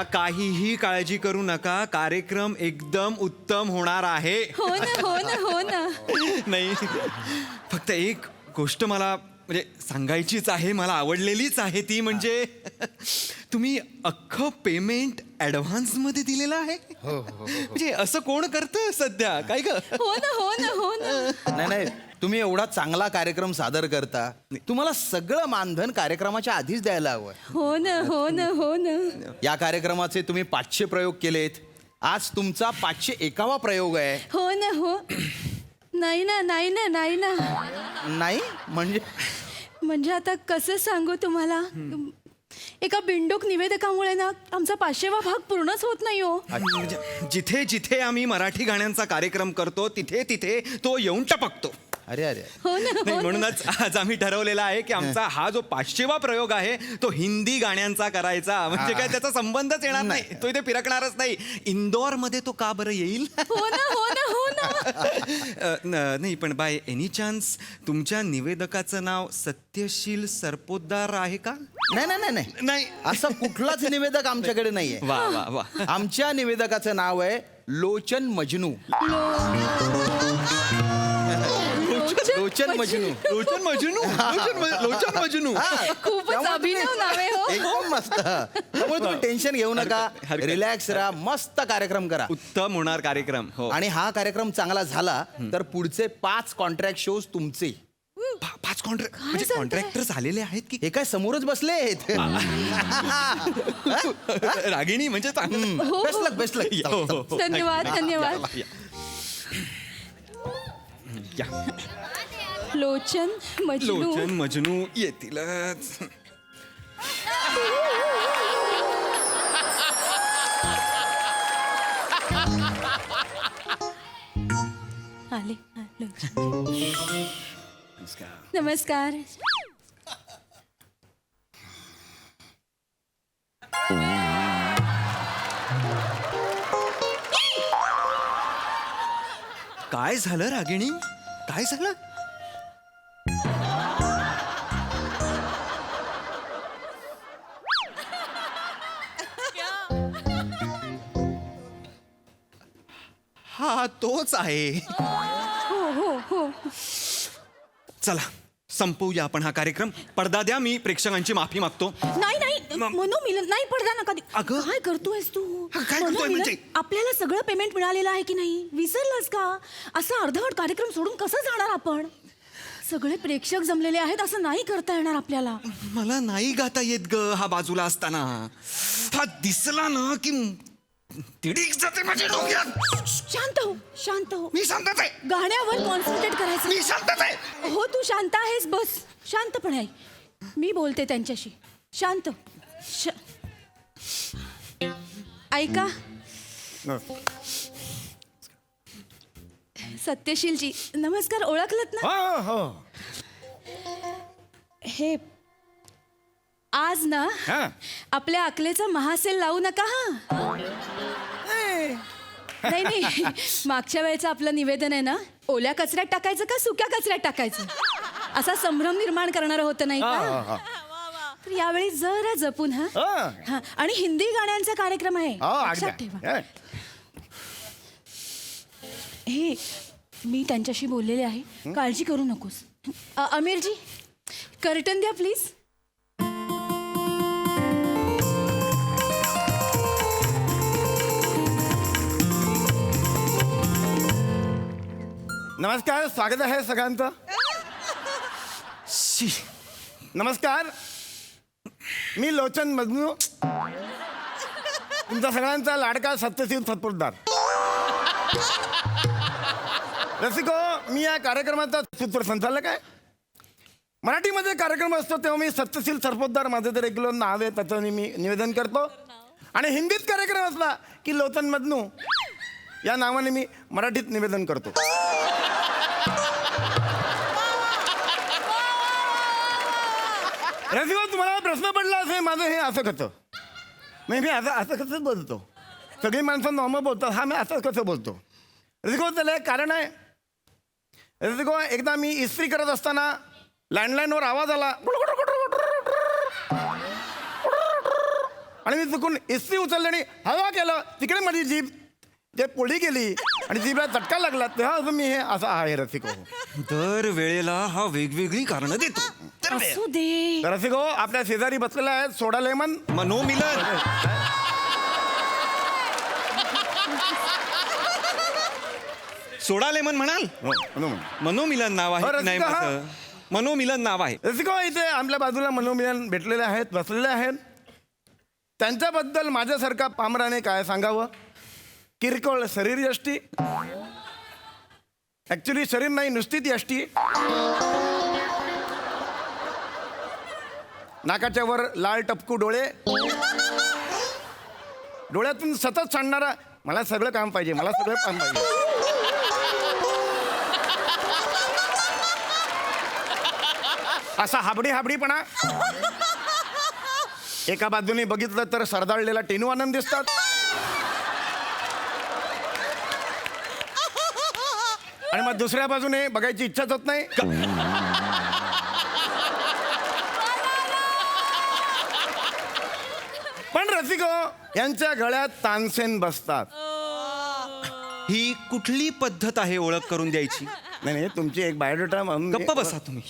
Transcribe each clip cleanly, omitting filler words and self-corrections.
काहीही काळजी करू नका, कार्यक्रम एकदम उत्तम होणार आहे. हो ना हो ना हो ना. नाही, फक्त एक गोष्ट मला म्हणजे सांगायचीच आहे, मला आवडलेलीच आहे ती म्हणजे तुम्ही अख्खं पेमेंट ऍडव्हान्स मध्ये दिलेलं आहे. म्हणजे असं कोण करतं सध्या, काय ग? हो ना हो ना हो ना. नाही नाही, तुम्ही एवढा चांगला कार्यक्रम सादर करता, तुम्हाला सगळं मानधन कार्यक्रमाच्या आधीच द्यायला हवं. हो ना हो ना हो ना. या कार्यक्रमाचे तुम्ही 500 प्रयोग केलेत, आज तुमचा 501वा प्रयोग आहे. हो ना हो. नाही ना नाही ना नाही ना. नाही म्हणजे म्हणजे आता कसं सांगू तुम्हाला, एका बिंडोक निवेदकामुळे ना आमचा 500वा भाग पूर्णच होत नाही हो. म्हणजे जिथे जिथे आम्ही मराठी गाण्यांचा कार्यक्रम करतो तिथे तिथे तो येऊन टपकतो. अरे अरे हो ना नाही, हो ना. म्हणूनच आज आम्ही ठरवलेला आहे की आमचा हा जो 500वा प्रयोग आहे तो हिंदी गाण्यांचा करायचा. म्हणजे काय त्याचा संबंधच येणार नाही, तो इथे फिरकणारच नाही. इंदोर मध्ये तो का बरं येईल? हो ना हो ना हो ना. नाही, पण बाय एनी चान्स तुमच्या निवेदकाचं नाव सत्यशील सरपोतदार आहे का? नाही नाही नाही नाही, नाही. असं कुठलाच निवेदक आमच्याकडे नाहीये. वा वा वा. आमच्या निवेदकाचं नाव आहे लोचन मजनू. लोचन मजनू. लोचन मजनू. लोचन मजनू. खूपच त्यामुळे अभिनव नाव आहे हो. एकदम मस्त. त्यामुळे तुम्ही टेन्शन घेऊ नका, हरकत- रिलॅक्स राहा, मस्त कार्यक्रम करा. उत्तम होणार कार्यक्रम. हो. आणि हा कार्यक्रम चांगला झाला तर पुढचे 5 कॉन्ट्रॅक्ट शोज तुमचे. 5 कॉन्ट्रॅक्ट म्हणजे सांगताय? कॉन्ट्रॅक्टर झालेले आहेत की हे काय समोरच बसले आहेत. रागिणी म्हणजे चांगलं. हो, बेस्ट लक बेस्ट लक. हो, हो, हो. धन्यवाद धन्यवाद. या. लोचन मजनू. लोचन मजनू येतीलच. आले लोचन. नमस्कार. काय झालं रागिणी, काय झालं? हा तोच आहे. हो हो हो. चला संपवूया आपण हा कार्यक्रम. पडदा द्या, मी प्रेक्षकांची माफी मागतो. नाही नाही मनू मिलन नाही पडदा नका देऊ. अगं. काय करतोयस तू? काय करतोय मनू मिलन, म्हणजे? आपल्याला सगळं पेमेंट मिळालेलं आहे की नाही, विसरलास का? असा अर्धवट कार्यक्रम सोडून कसं जाणार आपण? सगळे प्रेक्षक जमलेले आहेत, असं नाही करता येणार आपल्याला. मला नाही गाता येत ग हा बाजूला असताना. हा दिसला ना की तिडीक जाते माझ्या डोक्यात. शांत हो शांत हो. मी शांतच आहे. गाण्यावर कॉन्सन्ट्रेट करायचं. मी शांतच आहे. हो तू शांत आहेस, बस शांतपणे आहे. मी बोलते त्यांच्याशी. शांत ऐका. सत्यशीलजी नमस्कार, ओळखलत ना? हो. हे आज ना आपल्या अकलेचा महासेल लावू नका हा. नाही नाही, मागच्या वेळेचं आपलं निवेदन आहे ना, ओल्या कचऱ्यात टाकायचं का सुक्या कचऱ्यात टाकायचं असा संभ्रम निर्माण करणारं होतं नाही का? तर यावेळी जरा जपून हा. हा, आणि हिंदी गाण्यांचा कार्यक्रम आहे, लक्षात ठेवा. हे मी त्यांच्याशी बोललेले आहे, काळजी करू नकोस. अमीरजी कर्टन द्या प्लीज. नमस्कार, स्वागत आहे सगळ्यांचं. शी. नमस्कार, मी लोचन मजनू, तुमचा सगळ्यांचा लाडका सत्यशील सत्पुरदार. रसिको, मी या कार्यक्रमाचा सूत्रसंचालक आहे. मराठीमध्ये कार्यक्रम असतो तेव्हा मी सत्यशील सरपोतदार माझं तर रेग्युलर नाव आहे, त्याचं मी निवेदन करतो. आणि हिंदीत कार्यक्रम असला की लोचन मजनू या नावाने मी मराठीत निवेदन करतो. रसिको, तुम्हाला प्रश्न पडला असेल माझं हे असं कसं, मी असं कसं बोलतो. सगळी माणसं नॉर्मल बोलतात, हा मी असं कसं बोलतो. रसिको, त्याला एक कारण आहे. रसिको, एकदा मी इस्त्री करत असताना लँडलाईनवर आवाज आला. आणि मी चुकून इस्त्री उचलली आणि हवा केलं, तिकडे माझी जीभ जे पोळी गेली आणि जीभला चटका लागला, तेव्हा अजून मी हे असं आहे रसिको. दर वेळेला हा वेगवेगळी कारणं देतो. असू दे. तर रसिको, आपल्या शेजारी बसलेला आहे सोडा लेमन. मनोमिलन. सोडा लेमन म्हणाल? मनोमिलन नाव आहे की नाही रसिका, हा. माझं? मनोमिलन नाव आहे. रसिको, इथे आपल्या बाजूला मनोमिलन भेटलेले आहेत, बसलेले आहेत. त्यांच्याबद्दल माझ्यासारखा पामराने काय सांगावं? किरकोळ शरीर यष्टी, ऍक्च्युली शरीर नाही, नुसतीच यष्टी. नाकाच्या वर लाल टपकू डोळे, डोळ्यातून सतत सांडणारा मला सगळं काम पाहिजे, मला सगळं काम पाहिजे. असा हाबडीपणा. एका बाजूने बघितलं तर सरदाळलेला टेनू आनंद दिसतात, आणि मग दुसऱ्या बाजूने बघायची इच्छाच होत नाही. पण रसिको, यांच्या गळ्यात तानसेन बसतात. ही कुठली पद्धत आहे ओळख करून द्यायची? नाही, तुमची एक बायोडेटा म्हणून गप्प बसा तुम्ही.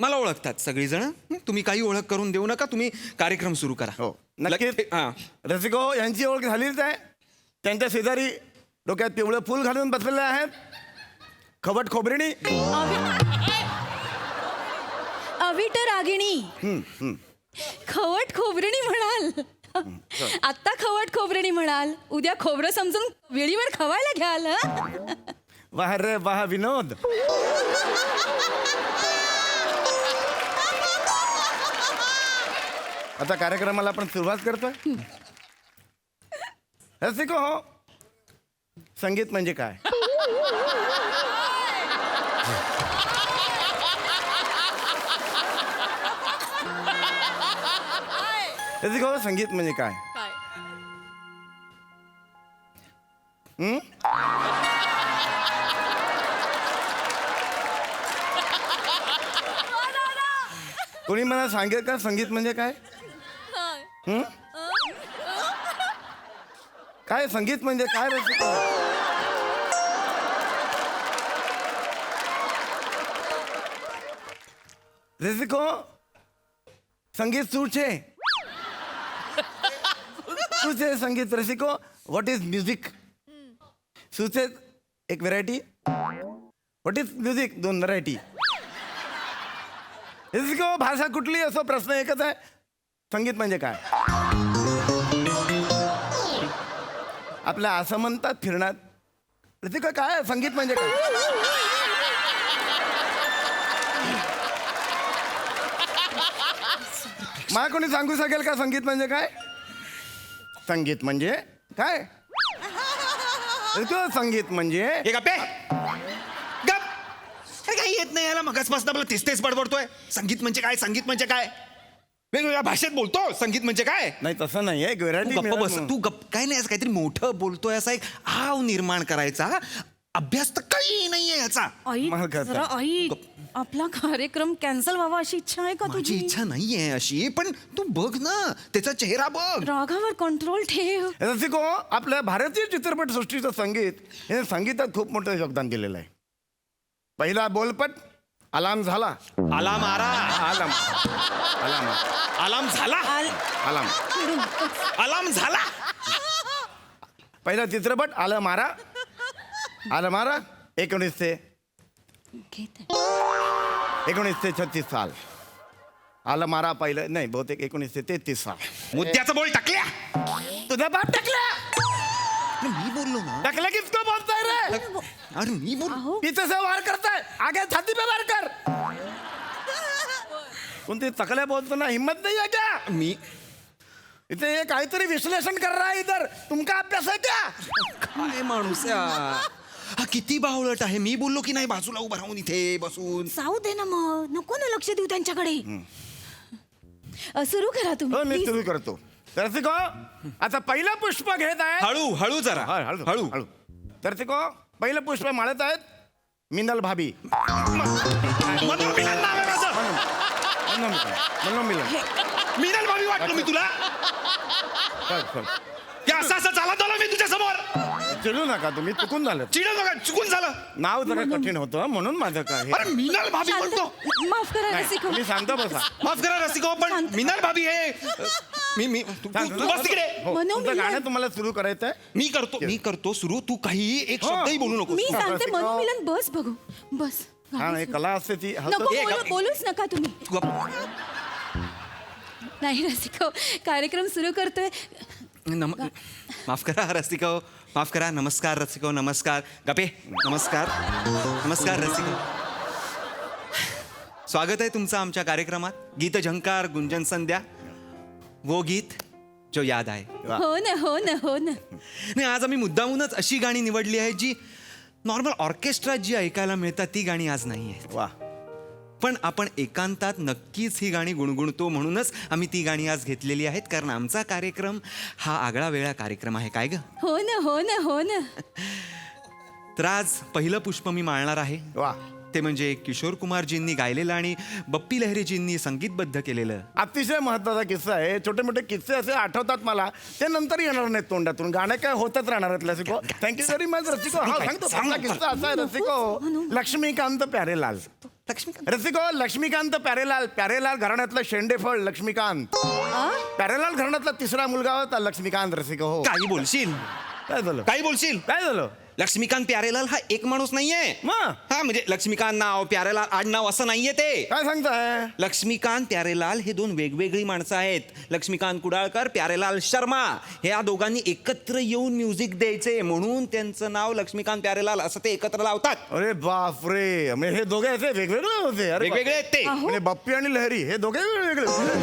मला ओळखतात सगळीजण. तुम्ही काही ओळख करून देऊ नका. तुम्ही कार्यक्रम सुरू करा. हो, नक्कीच. हा. रसिको, यांची ओळख झालीच आहे. त्यांच्या शेजारी डोक्यात पिवळं फूल घालून बसलेले आहेत, खवट खोबरिणी. अविट रागिणी. खवट खोबरणी म्हणाल. आत्ता खवट खोबरणी म्हणाल, उद्या खोबरं समजून वेळीवर खवायला घ्याल. हं? वाह रे वाह विनोद. आता कार्यक्रमाला आपण सुरुवात करतोय. रसिको, हो, संगीत म्हणजे काय? रसिको, संगीत म्हणजे काय? कोणी मला सांगेल का संगीत म्हणजे काय? काय संगीत म्हणजे काय रसिको? रसिको, संगीत શું છે? શું છે સંગીત રસિકો? What is music? શું છે એક વેરાયટી? What is music? दोन व्हरायटी. रसिको, भाषा कुठली असो, प्रश्न एकच आहे, संगीत म्हणजे काय? आपल्या असं म्हणतात फिरणार. रसिको, काय संगीत म्हणजे काय? मला कोणी सांगू शकेल का संगीत म्हणजे काय? संगीत म्हणजे काय? संगीत म्हणजे हे गप्पे गप. अरे काही येत नाही याला. मगाचपासून आपलं तेच बडबडतोय. संगीत म्हणजे काय, संगीत म्हणजे काय? वेगवेगळ्या भाषेत बोलतो. संगीत म्हणजे काय? नाही, तसं नाही आहे. तू गप्प बस. तू गप्प काय नाही, असं काहीतरी मोठं बोलतोय असा एक आव निर्माण करायचा. अभ्यास तर काही नाहीये याचा. आई, मला कळतं. जरा आई, आपला कार्यक्रम कॅन्सल व्हावा अशी इच्छा आहे का माझी तुझी? इच्छा नाहीये अशी, पण तू बघ ना त्याचा चेहरा बघ. रागावर कंट्रोल ठेव. रसिको, आपल्या भारतीय चित्रपट सृष्टीचं संगीत हे संगीतात खूप मोठं योगदान दिलेलं आहे. पहिला बोलपट अलार्म झाला. आला मारा. अलार्म अलार्म अलार्म झाला. अलार्म अलार्म झाला. पहिला चित्रपट आलं मारा. आलं मारा 1936 साल. आलं मारा पहिलं नाही, बहुतेक 1933 साल. मुद्द्याचं बोल टाकल्या. तुझा बाप टाकला. मी बोललो ना. टाकला किसको बोलताय रे? अरे मी बोल. पीछे से वार करताय, आगे छाती पे वार कर. कोणती तकल्या बोलतो ना, हिम्मत नाही आहे क्या? मी इथे हे काहीतरी विश्लेषण कर रहा है इधर. तुमका अभ्यास आहे क्या? काय माणूस आहे हा, किती बावळट आहे. मी बोललो की नाही बाजूला उभं राहून इथे बसून. जाऊ दे ना मग, नको ना लक्ष देऊ त्यांच्याकडे. सुरू करा हो, तुम्ही मी please. सुरू करतो. रसिको, आता पहिलं पुष्प घेत आहे. हळू हळू जरा. हळू हळू. हळू. रसिको, पहिलं पुष्प माळत आहेत मिनल भाभी. मनोमिलन नाव आहे माझं. मनोमिलन. मीनल भाभी वाटलो मी तुला की असं चालत आलो मी तुझ्या समोर. चिडू नका तुम्ही, चुकून झालं. चिडू नका, चुकून झालं. नाव जरा कठीण होतं म्हणून माझं काय. अरे मीनल भाभी शांत म्हणतो. माफ करा नाही, रसिको. तुम्ही शांत बसा. माफ करा रसिको, पण शांत. मीनल भाभी हे मी तू बस तिकडे. हो, मनू, तुमचं मिलन. गाणं तुम्हाला सुरू करायचंय. मी करतो सुरू. तू काही एक शब्दही बोलू नको. मी सांगते रसिको. मनोमिलन बस बघू बस. हा नाही, कला असते ती. नको ए, बोलू- गप. बोलूच नका तुम्ही. नाही रसिको, कार्यक्रम सुरू करतोय. माफ करा रसिको, माफ करा. नमस्कार रसिको, नमस्कार. गपे, नमस्कार. नमस्कार रसिको. स्वागत आहे तुमचं आमच्या कार्यक्रमात. गीत झंकार गुंजन संध्या, वो गीत जो याद आहे. हो ना हो ना हो ना. नाही, आज आम्ही मुद्दामूनच अशी गाणी निवडली आहेत जी नॉर्मल ऑर्केस्ट्रात जी ऐकायला मिळतात ती गाणी आज नाही आहेत. वा, पण आपण एकांतात नक्कीच ही गाणी गुणगुणतो म्हणूनच आम्ही ती गाणी आज घेतलेली आहेत, कारण आमचा कार्यक्रम हा आगळा वेगळा कार्यक्रम आहे. काय ग? हो ना हो ना हो ना. तर आज पहिलं पुष्प मी माळणार आहे. वा. ते म्हणजे किशोर कुमारजींनी गायलेलं आणि बप्पी लहरीजींनी संगीतबद्ध केलेलं. अतिशय महत्वाचा किस्सा आहे. छोटे मोठे किस्से असे आठवतात मला, ते नंतर येणार नाहीत तोंडातून. गाणं काय होतच राहणार आहेत रसिको. थँक्यू व्हेरी मच रसिको. हा सांगतो, पहिला किस्सा असा आहे रसिको. लक्ष्मीकांत प्यारेलाल. लक्ष्मीकांत. रसिको, लक्ष्मीकांत प्यारेलाल. प्यारेलाल घराण्यातलं शेंडेफळ लक्ष्मीकांत. प्यारेलाल घराण्यातला तिसरा मुलगा होता लक्ष्मीकांत. रसिको हो. काही बोलशील, काय झालं? काही बोलशील. काय झालं? लक्ष्मीकांत प्यारेलाल हा एक माणूस नाहीये. मग? हा म्हणजे लक्ष्मीकांत नाव, प्यारेलाल आडनाव असं नाहीये ते. काय सांगताय? लक्ष्मीकांत प्यारेलाल हे दोन वेगवेगळी माणसं आहेत. लक्ष्मीकांत कुडाळकर, प्यारेलाल शर्मा. हे या दोघांनी एकत्र येऊन म्युझिक द्यायचे म्हणून त्यांचं नाव लक्ष्मीकांत प्यारेलाल असं ते एकत्र लावतात. अरे बापरे, म्हणजे हे दोघे असे वेगवेगळे होते. अरे वेगवेगळे आहेत ते. अहो. म्हणजे बप्पी आणि लहरी हे दोघे वेगवेगळे अरे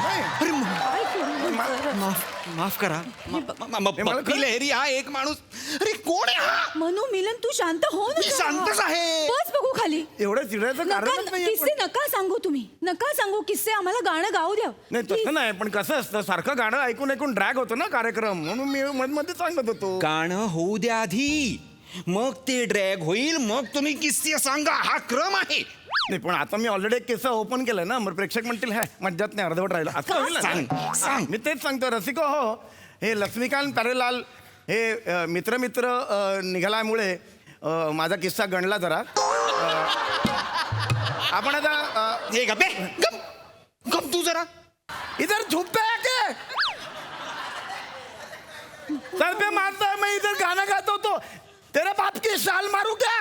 काय करू नका. माफ करा. मला बप्पी लहरी हा एक माणूस. अरे कोण आहे हा? मनोमिलन तू शांत हो ना. मी शांतच आहे. बस बघू खाली. एवढं चिडायचं कारणच नाही. किस्से नका सांगू तुम्ही. नका सांगू किस्से. आम्हाला गाणं गाऊ द्या. नाही तसं नाही, पण कसं असतं सारखं गाणं ऐकून ऐकून ड्रॅग होतो ना कार्यक्रम, म्हणून मी मध्ये सांगत होतो. गाणं होऊ द्या आधी, मग ते ड्रॅग होईल, मग तुम्ही किस्से सांगा. हा क्रम आहे. नाही पण आता मी ऑलरेडी एक किस्सा ओपन केलाय ना, मग प्रेक्षक म्हणतील हे मज्जात नाही, अर्धवट राहिलं असं होईल ना. सांग. मी तेच सांगतो रसिको हो. हे लक्ष्मीकांत प्यारेलाल हे मित्र निघाल्यामुळे माझा किस्सा गणला जरा. आपण आता हे गप्पे, गप तू जरा. इधर झुकते है के सर पे मारता है, मैं इधर गाना गाता हूँ तो तेरे बाप की शाल मारू क्या?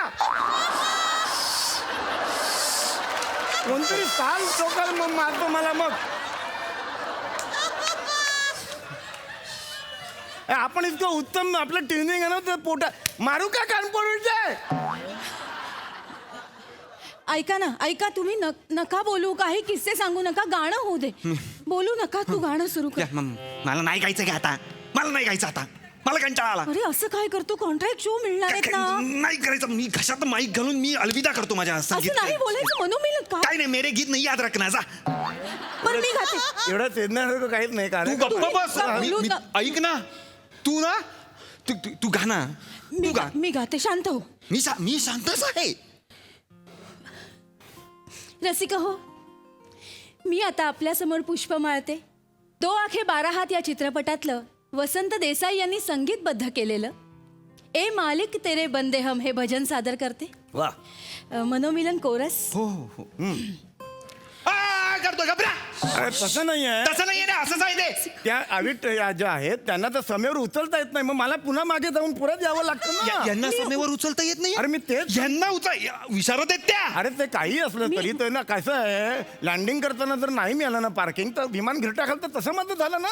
कोणतरी साल चोकाल मग मारतो मला. मग आपण इतकं उत्तम आपलं ट्युनिंग आहे ना, ते पोटा मारू का कान पडू जाय. ऐका ना, ऐका तुम्ही नका बोलू. काही किस्से सांगू नका. गाणं होऊ दे. बोलू नका. तू गाणं सुरू कर. मला नाही गायचं का आता. मला नाही गायचं आता. मला कंटाळा आला. अरे असं काय करतो? कॉन्ट्रॅक्ट शो मिळणार आहेत ना. नाही करायचं. मी घशात माईक घालून मी अलविदा करतो माझ्या असं नाही बोलायचं मनोमिलन. काय नाही, मेरे गीत नाही याद रखना. जा बरं मी गाते. एवढं चेदण्यासारखं काहीच नाही तू कारण. गप्प बस. बोलू ना. ऐक ना, तू ना तू गा ना. तू गा. मी गाते. शांत हो. मी शांतच आहे. रसिका हो, मी आता आपल्या समोर पुष्प माळते. 2 आखे 12 हात या चित्रपटातलं वसंत देसाई यांनी संगीतबद्ध केलेलं ए मालिक तेरे बंदे हम हे भजन सादर करते. वा. मनोमिलन कोरस. हो हो. करतो घबरा. अरे तसं नाही आहे. तसं नाहीये ना, असंच आहे ते. त्या आविट ज्या आहेत त्यांना तर समेवर उचलता येत नाही, मग मला पुन्हा मागे जाऊन पुढे यावं लागतं ना. यांना समेवर उचलता येत नाही. अरे मी तेच. यांना विचारत आहेत त्या. अरे ते काही असलं तरी ते ना कसं आहे, लँडिंग करताना जर नाही मिळालं ना पार्किंग, तर विमान घिरटा खाल तर तसं मदत झालं ना.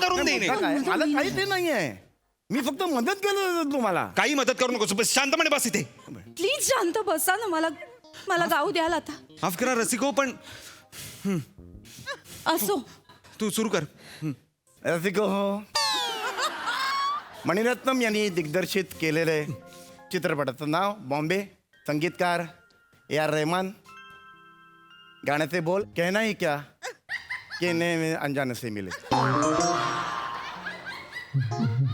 करून देईन. मोठं काय? मला काही ते नाहीये. मी फक्त मदत केलं तुम्हाला. काही मदत करू नको. शांतपणे बस इथे. प्लीज शांत बसा ना. मला गाऊ द्याल आता. माफ करा रसिको, पण असो. तू सुरू कर. रसिको हो, मणिरत्नम यांनी दिग्दर्शित केलेले चित्रपटाचं नाव बॉम्बे. संगीतकार A.R. रहमान. गाण्याचे बोल कहना ही क्या कहने में अनजाने से मिले.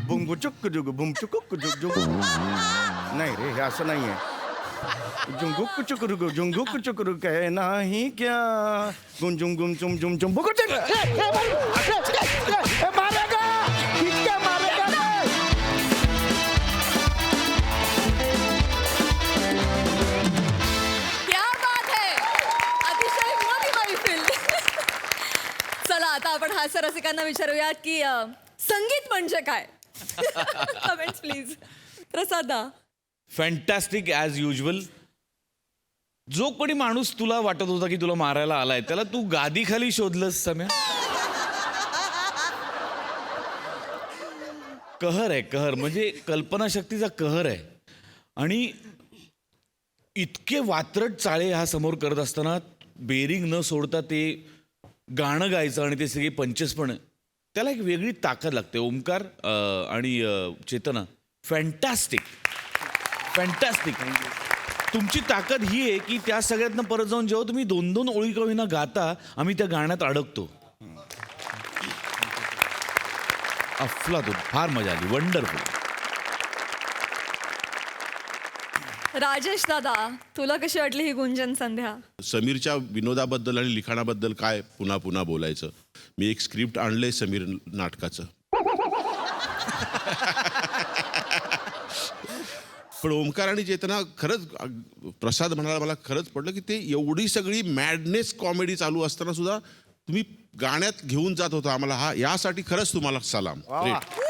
बुंगुचुक जुग बुम चुकुक जुग जुग. नाही रे, हे असं नाहीये. जुंगुक चुकरू जुंगुक चुकरू काय नाही क्या गुंजुम गुम चुम जुम चुम बुक क्या बात है, अतिशय मोठी मैफिल. चला आता आपण हास्य रसिकांना विचारूयात की संगीत म्हणजे काय. Comments please. प्रसादा. Fantastic as usual. जो कोणी माणूस तुला वाटत होता की तुला मारायला आलाय त्याला तू गादीखाली शोधलंस सम्या. कहर आहे कहर, म्हणजे कल्पनाशक्तीचा कहर आहे. आणि इतके वात्रट चाळे ह्या समोर करत असताना बेरिंग न सोडता ते गाणं गायचं आणि ते सगळे पंचेस पण, त्याला एक वेगळी ताकद लागते. ओमकार आणि चेतना, फॅन्टॅस्टिक फॅन्टॅस्टिक. तुमची ताकद ही आहे की त्या सगळ्यातनं परत जाऊन जेव्हा तुम्ही 2-2 ओळी का होईना गाता, आम्ही त्या गाण्यात अडकतो. अफलातून, फार मजा आली, वंडरफुल. राजेश दादा, तुला कशी वाटली ही गुंजन संध्या. समीरच्या विनोदाबद्दल आणि लिखाणाबद्दल काय पुन्हा पुन्हा बोलायचं. मी एक स्क्रिप्ट आणलंय समीर नाटकाचं. पण ओमकार आणि चेतना खरंच, प्रसाद म्हणाला मला खरंच पडलं की ते एवढी सगळी मॅडनेस कॉमेडी चालू असताना सुद्धा तुम्ही गाण्यात घेऊन जात होता आम्हाला. हा यासाठी खरंच तुम्हाला सलाम. ग्रेट.